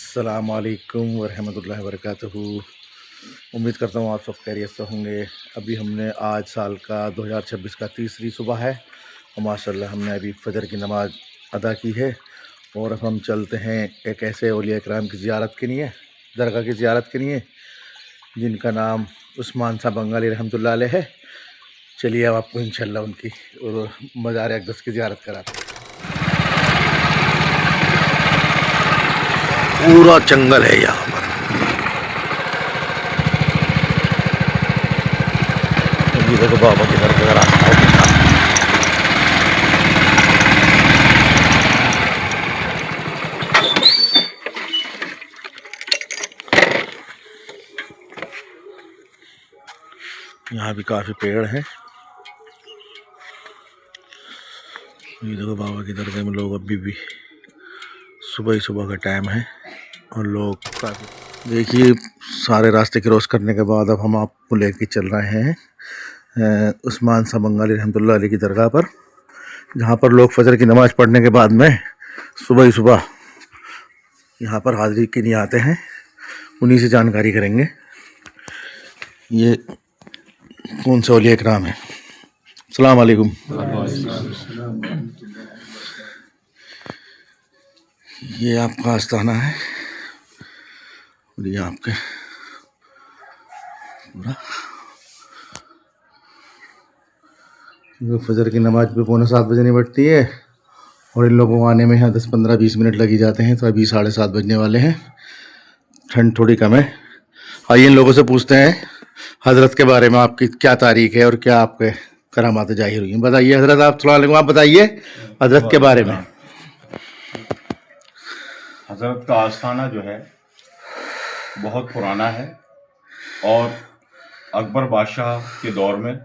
अस्सलाम वालेकुम वरहमतुल्लाहि वबरकातुहू। उम्मीद करता हूँ आप सब खैरियत से होंगे। अभी हमने आज साल का 2026 का तीसरी सुबह है और माशाल्लाह हमने अभी फजर की नमाज़ अदा की है और अब हम चलते हैं एक ऐसे औलिया इकराम की ज़ियारत के लिए, दरगाह की ज़ियारत के लिए, जिनका नाम उस्मान साहब बंगाली रहमतुल्लाह अलैह है। चलिए अब आपको इंशाल्लाह उनकी और मज़ार अक़दस की ज़ियारत कराते हैं। पूरा जंगल है यहाँ पर। ये देखो बाबा की तरफ का रास्ता है। यहाँ भी काफ़ी पेड़ हैं। ये देखो बाबा की दरगाह में लोग अभी भी सुबह ही सुबह का टाइम है और लोग काफ़ी, देखिए सारे रास्ते क्रॉस करने के बाद अब हम आपको लेके चल रहे हैं उस्मान साहब बंगाली रहमतुल्लाह अलैह की दरगाह पर, जहाँ पर लोग फजर की नमाज़ पढ़ने के बाद में सुबह ही सुबह यहाँ पर हाज़िरी के लिए आते हैं। उन्हीं से जानकारी करेंगे ये कौन सा औलिया इकराम है। अस्सलाम वालेकुम। ये आपका आस्थाना है और ये आपके पूरा फजर की नमाज पे 6:45 बजे निपटती है और इन लोगों को आने में यहाँ 10-15-20 मिनट लग ही जाते हैं। तो अभी 7:30 बजने वाले हैं, ठंड थोड़ी कम है। आइए इन लोगों से पूछते हैं हज़रत के बारे में, आपकी क्या तारीख है और क्या आपके करामात ज़ाहिर हुई हैं। बताइए हज़रत, आप अस्सलाम वालेकुम, आप बताइए हज़रत के बारे में। हज़रत का आस्थाना जो है बहुत पुराना है और अकबर बादशाह के दौर में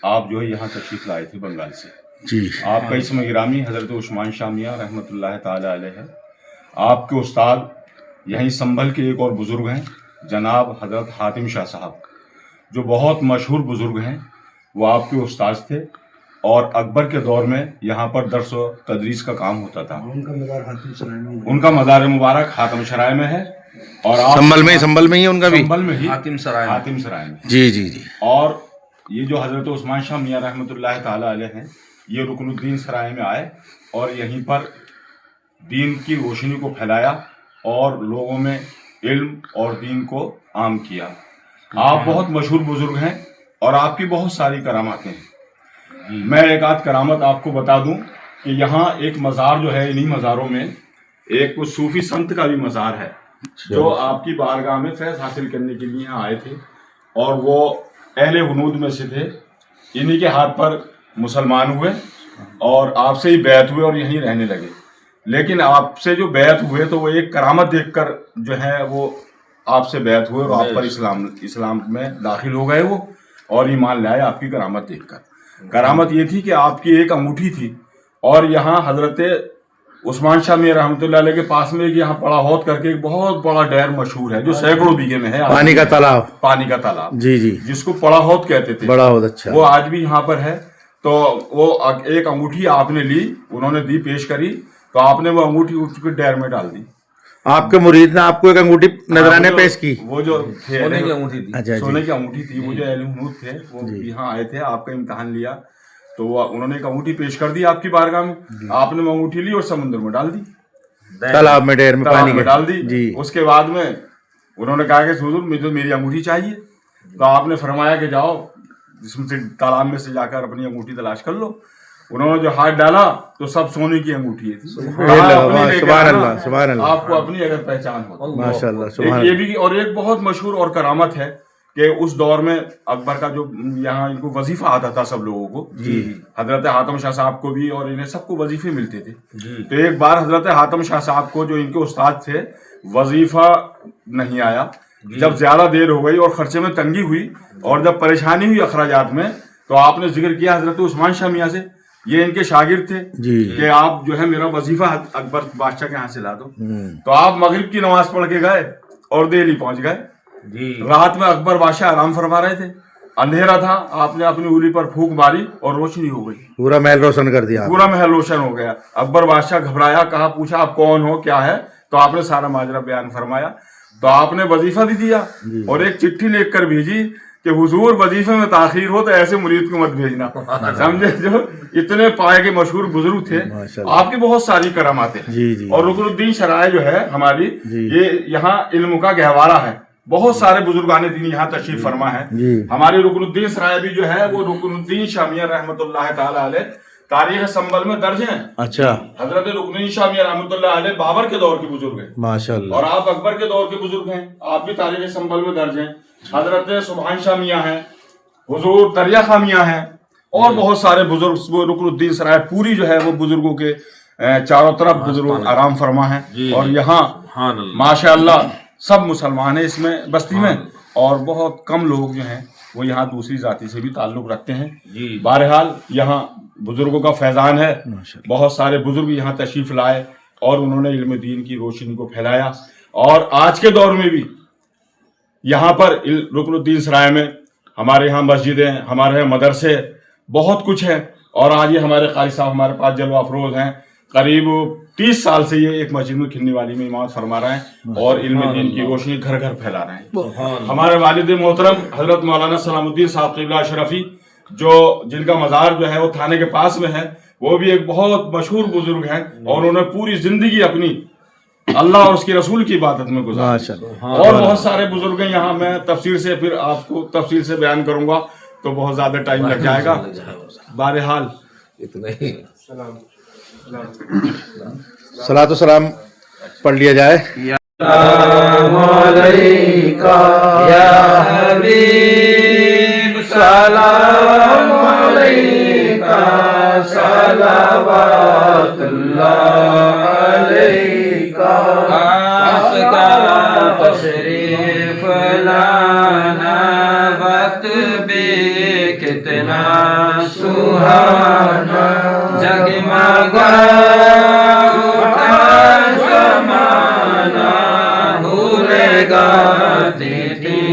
आप जो है यहाँ तशरीफ़ लाए थे बंगाल से जी। आपका इसम गिरामी हज़रत उस्मान शाह मियाँ रहमतुल्लाह ताला अलैह है। आपके उस्ताद यहीं संभल के एक और बुज़ुर्ग हैं जनाब हज़रत हातिम शाह साहब, जो बहुत मशहूर बुज़ुर्ग हैं। वो आपके उस्ताद थे और अकबर के दौर में यहाँ पर दर्स व तदरीस का काम होता था। उनका मज़ार मुबारक हातिम सराय में है और आप संभल में ही उनका भी संभल में ही हातिम सराय में। जी जी जी। और ये जो हज़रत उस्मान शाह मियाँ रहमतुल्लाह ताला अलैह हैं, ये रुकनुद्दीन सराय में आए और यहीं पर दीन की रोशनी को फैलाया और लोगों में इल्म और दीन को आम किया। आप बहुत मशहूर बुजुर्ग हैं और आपकी बहुत सारी करामातें हैं। मैं एक आध करामत आपको बता दूं कि यहाँ एक मज़ार जो है, इन्हीं मज़ारों में एक सूफी संत का भी मज़ार है जो आपकी बारगाह में फैज़ हासिल करने के लिए यहाँ आए थे और वो अहले हुनूद में से थे। इन्हीं के हाथ पर मुसलमान हुए और आपसे ही बैत हुए और यहीं रहने लगे। लेकिन आपसे जो बैत हुए तो वो एक करामत देखकर जो है वो आपसे बैत हुए और आप पर इस्लाम में दाखिल हो गए वो और ईमान लाए आपकी करामत देखकर। करामत ये थी कि आपकी एक अंगूठी थी और यहाँ हज़रत उस्मान शाह मियाँ रहमतुल्लाह अलैह के पास में यहाँ पड़ा हौद करके एक बहुत बड़ा डैर मशहूर है जो सैकड़ों बीघे में है। पानी का तालाब जी जी, जिसको पड़ा हौद कहते थे, बड़ा हौद, अच्छा, वो आज भी यहाँ पर है। तो वो एक अंगूठी आपने ली, उन्होंने दी, पेश करी, तो आपने वो अंगूठी उसके डैर में डाल दी। आपके मुरीद ने आपको एक अंगूठी नजराने पेश की। वो जो थे सोने की अंगूठी थी। अच्छा, सोने की अंगूठी थी। वो जो अहले हुनूद थे वो यहाँ आए थे, आपका इम्तिहान लिया, तो वो उन्होंने एक अंगूठी पेश कर दी आपकी बारगाह में। आपने वो अंगूठी ली और समुद्र में डाल दी, तालाब में, डैर में, पानी में डाल दी जी। उसके बाद में उन्होंने कहा कि हुजूर मुझे मेरी अंगूठी चाहिए। तो आपने फरमाया कि जाओ जिसमें से तालाब में से जाकर अपनी अंगूठी तलाश कर लो। उन्होंने जो हाथ डाला तो सब सोने की अंगूठी थी। सुभान अल्लाह, आपको अपनी अगर पहचान हो, माशाअल्लाह। ये भी और एक बहुत मशहूर और करामत है कि उस दौर में अकबर का जो यहाँ इनको वजीफा आता था सब लोगों को जी, हजरत हातिम शाह साहब को भी और इन्हें सबको वजीफे मिलते थे जी। तो एक बार हजरत हातिम शाह साहब को जो इनके उस्ताद थे वजीफा नहीं आया। जब ज्यादा देर हो गई और खर्चे में तंगी हुई और जब परेशानी हुई अखराजात में, तो आपने जिक्र किया हजरत उस्मान शाह मियाँ से, ये इनके शागिर्द थे कि आप जो है मेरा वजीफा अकबर बादशाह के यहाँ से ला दो। तो आप मगरिब की नमाज पढ़ के गए और दिल्ली पहुंच गए। रात में अकबर बादशाह आराम फरमा रहे थे अंधेरा था, आपने अपनी उंगली पर फूंक मारी और रोशनी हो गई, पूरा महल रोशन कर दिया। पूरा महल रोशन हो गया। अकबर बादशाह घबराया, कहा, पूछा आप कौन हो, क्या है? तो आपने सारा माजरा बयान फरमाया। तो आपने वजीफा भी दिया और एक चिट्ठी लिख कर भेजी कि हुजूर वजीफे में ताखीर हो तो ऐसे मुरीद को मत भेजना। समझे? जो इतने पाए के मशहूर बुजुर्ग थे, आपकी बहुत सारी करामातें। जी जी। और रुकनुद्दीन शराय जो है हमारी, जी। ये यहाँ इल्म का गहवारा है, बहुत सारे बुजुर्गान दीन यहाँ तशरीफ फरमा है। हमारी रुकनुद्दीन सराय भी जो है वो रुकनुद्दीन शाह मियां रहमतुल्लाह ताला अलैह तारीख संबल में दर्ज हैं। अच्छा। हजरत रुकनुद्दीन शाह मियां रहमतुल्लाह अलैह बाबर के दौर के बुजुर्ग हैं माशाअल्लाह। और आप अकबर के दौर के बुजुर्ग हैं, आप भी तारीख संबल में दर्ज हैं। हजरत सुभान शाह मियां हैं, हुजूर दरिया खां मियां हैं और बहुत सारे बुजुर्ग। वो रुकनुद्दीन सराय पूरी जो है वो बुजुर्गों के चारों तरफ बुजुर्ग आराम फरमा है। और यहाँ माशाअल्लाह सब मुसलमान हैं इसमें बस्ती में, और बहुत कम लोग जो हैं वो यहाँ दूसरी जाति से भी ताल्लुक रखते हैं। बहरहाल यहाँ बुजुर्गों का फैजान है, बहुत सारे बुजुर्ग यहाँ तशरीफ लाए और उन्होंने इल्म दीन की रोशनी को फैलाया। और आज के दौर में भी यहाँ पर रुकनुद्दीन सराय में हमारे यहाँ मस्जिदें, हमारे यहाँ मदरसे, बहुत कुछ है। और आज ये हमारे कारी साहब हमारे पास जलवा अफरोज हैं, करीब 30 साल से ये एक मस्जिद में खिलने वाली में इमामत फरमा रहे हैं और इल्म दीन की रोशनी घर घर फैला रहे हैं। हमारे वालिद मोहतरम हजरत मौलाना सलामुद्दीन साहब क़िबला अशरफी, जो जिनका मज़ार जो है वो थाने के पास में है, वो भी एक बहुत मशहूर बुजुर्ग हैं और उन्होंने पूरी जिंदगी अपनी अल्लाह और उसके रसूल की इबादत में गुजारी। और बहुत सारे बुजुर्ग हैं यहाँ, मैं तफसीर से फिर आपको तफसीर से बयान करूंगा तो बहुत ज्यादा टाइम लग जाएगा। बहरहाल इतना ही सलातो सलाम पढ़ लिया जाए। सलाम अलैका या हबीब, सलाम अलैका, सलावतुल्लाह अलैका, आपका तशरीफ लाना वक्त भी कितना सुहाना, जगमगा उठा ज़माना, भूलेगा तेरी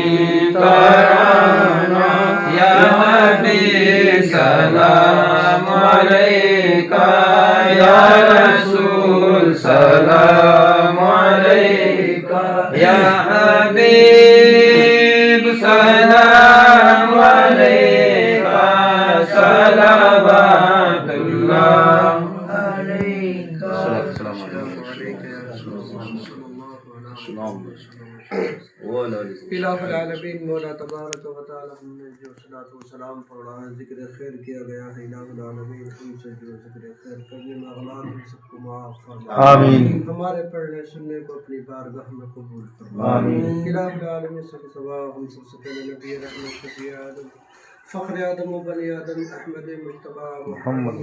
तराना, या हबीब सलाम अलैका, या रसूल सलाम अलैका, या हबीब सलाम अलैका, सलावतुल्लाह अलैका। इलाहुल आलमीन मौला तबारक व तआला हमने जो सलातो सलाम पढ़ा है, जिक्र खैर किया गया है, इलाहुल आलमीन हमसे जो जिक्र खैर करने में अगलात हम सबको माफ फरमा। आमीन। हमारे पढ़ने सुनने को अपनी बारगाह में कबूल फरमा। आमीन। इलाहुल आलमीन सब सवा हम सबसे पहले नबी रहमत शफी आदम फ़ख्र आदम व बनी आदम अहमद मुज्तबा मुहम्मद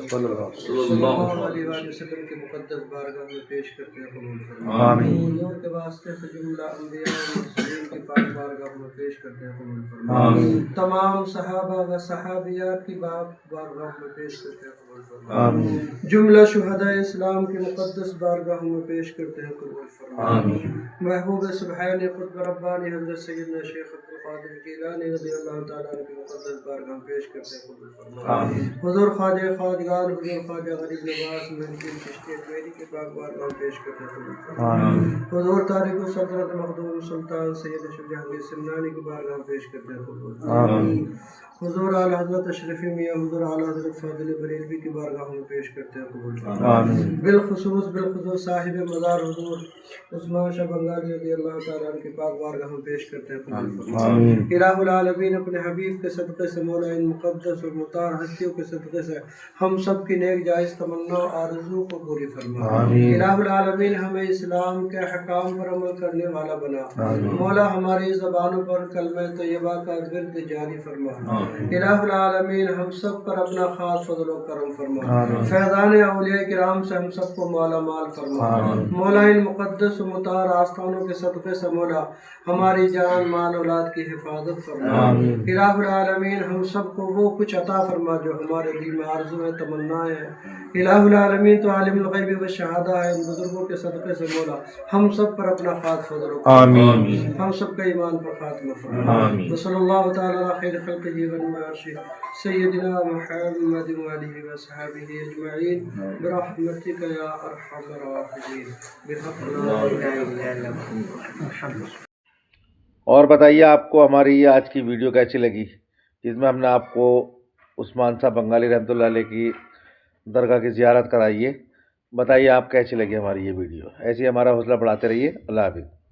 सल्लल्लाहु अलैहि वसल्लम के मुक़द्दस बारगाह में पेश करते हैं, कबूल फरमा। आमीन। हुजूर के वास्ते से जुमला अंबिया और मुरसलीन की पाक बारगाह में पेश करते हैं, कबूल फरमा। आमीन। तमाम सहाबा व सहाबियात की बारगाह में पेश करते हैं, कबूल फरमा। आमीन। जुमला शुहदा इस्लाम की मुक़द्दस बारगाह में पेश करते हैं, कबूल फरमा। आमीन। महबूब सुब्हानी क़ुत्ब रब्बानी हज़रत सय्यदना शेख अब्दुल क़ादिर गिलानी रज़ियल्लाहु तआला अन्हु की मुक़द्दस बारगाह में पेश करते हैं, कबूल फरमा। आमीन। हुज़ूर ख्वाजा ख़ाजगान, हुज़ूर ख्वाजा गरीब नवाज़ मुहिद्दीन चिश्ती अजमेरी की पाक बारगाह में पेश करते हैं, कबूल फरमा। आमीन। हुज़ूर तारिक सदरत मखदूम सुल्तान सैयद अशरफ जहांगीर सिमनानी की बारगाह में पेश करते हैं, कबूल फरमा। आमीन। हुज़ूर आला हज़रत अशरफी मियां, हुज़ूर आला हज़रत फ़ाज़िल बरेलवी की बारगाह में पेश करते हैं, कबूल फरमा। आमीन। बिलख़ुसूस साहिब मज़ार हुज़ूर उस्मान शाह बंगाली रज़ियल्लाहु तआला अन्हु की पाक बारगाह में पेश करते हैं, कबूल फरमा। आमीन। इलाहुल आलमीन अपने हबीब के सदक़े से मौला इन मुक़द्दस और मुतार हस्तियों के सदक़े से हम सब की नेक जायज़ तमन्ना और आरज़ू को पूरी फरमा। आमीन। इलाहुल आलमीन हमें इस्लाम के अहकाम पर अमल करने वाला बना। मौला हमारी ज़बानों पर कलमे तैयबा का विर्द जारी फरमा। इलाहुल आलमीन हम सब पर अपना खास फजल व करम फरमा, फैज़ान औलिया किराम से हम सबको माला माल फरमा। मौला इन मुक़द्दस व मुतार आस्थानों के सदक़े से मौला हमारी जान माल औलाद की हिफाजत फरमा। इलाहुल आलमीन हम सबको वो कुछ अता फरमा जो हमारे दिल में आरज़ू है, तमन्नाएं हैं। इलाहुल आलमीन तो आलिमुल ग़ैब व शहादा है, इन बुजुर्गों के सदक़े से मौला हम सब पर अपना खास फजल व करम, हम सब का ईमान पर खात्मा फरमा। सल्लल्लाहु तआला अला खैर खल्क़िही व नवाशिह सय्यदिना मुहम्मद व आलिहि व अस्हाबिहि अजमईन बिरहमतिका या अरहमर राहिमीन बिहक़्क़ि ला इलाहा इल्ला अंत। और बताइए आपको हमारी ये आज की वीडियो कैसी लगी, जिसमें हमने आपको उस्मान साहब बंगाली रहमतुल्लाह अलैह की दरगाह की ज़ियारत कराई है। बताइए आप कैसी लगी हमारी ये वीडियो। ऐसे ही हमारा हौसला बढ़ाते रहिए। अल्लाह हाफ़िज़।